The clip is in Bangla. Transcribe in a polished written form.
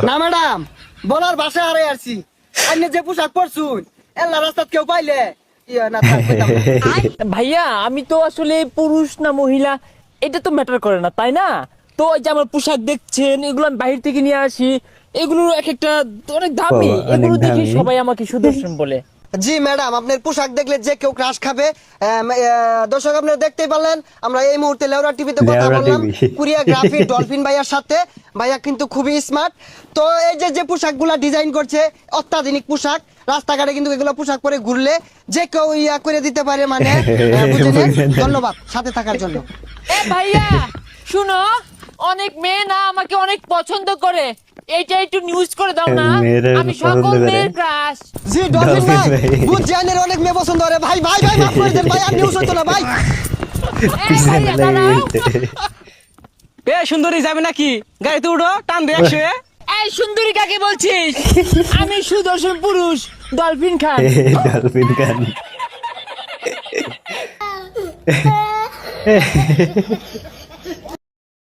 না ম্যাডাম, বলার ভাষা হারে আসছি। আপনি যে পোশাক পরছুন এল্লা রাস্তাত কেউ পাইলে না ভাইয়া আমি তো আসলে পুরুষ না মহিলা এটা তো ম্যাটার করে না, তাই না? তো এই যে আমার পোশাক দেখছেন, এগুলো আমি বাইরে থেকে নিয়ে আসি, এগুলো এক একটা অনেক দামি, বাবা, অনেক এগুলো দেখে দামি। সবাই আমাকে সুদর্শন বলে। জি ম্যাডাম, আপনার পোশাক দেখলে যে কেউ ক্রাশ খাবে। দর্শক আপনারা দেখতেই পারলেন, আমরা এই মুহূর্তে লেওরা টিভিতে কথা লেওড়া বললাম TV কোরিওগ্রাফি ডলফিন ভাইয়ার সাথে। ভাইয়া কিন্তু খুবই স্মার্ট। তো এই যে পোশাকগুলা ডিজাইন করছে অত্যাধুনিক পোশাক, রাস্তাঘাটে কিন্তু এগুলো পোশাক পরে ঘুরলে যে কেউ ইয়া করে দিতে পারে, মানে বুঝে নেন। ধন্যবাদ সাথে থাকার জন্য। এ ভাইয়া শুনো, অনেক মেয়ে না আমাকে অনেক পছন্দ করে, এইটা একটু নিউজ করে দাও না। মেয়েরা আমি পছন্দ সকল করে? মেয়ের ক্রাশ। জি ডলফিন ভাই, ডলফিন ভাই। বুঝ জানের অনেক মেয়ে পছন্দ করে। ভাই ভাই ভাই মাফ করে দেন ভাই, আর নিউজ হতো না ভাই। ভাইয়া দাঁড়াও। এ সুন্দরী যাবে নাকি? গাড়িতে উঠো, টান দে 100 এ। এই সুন্দরী কাকে বলছিস? আমি সুদর্শন পুরুষ ডলফিন খান। ডলফিন গান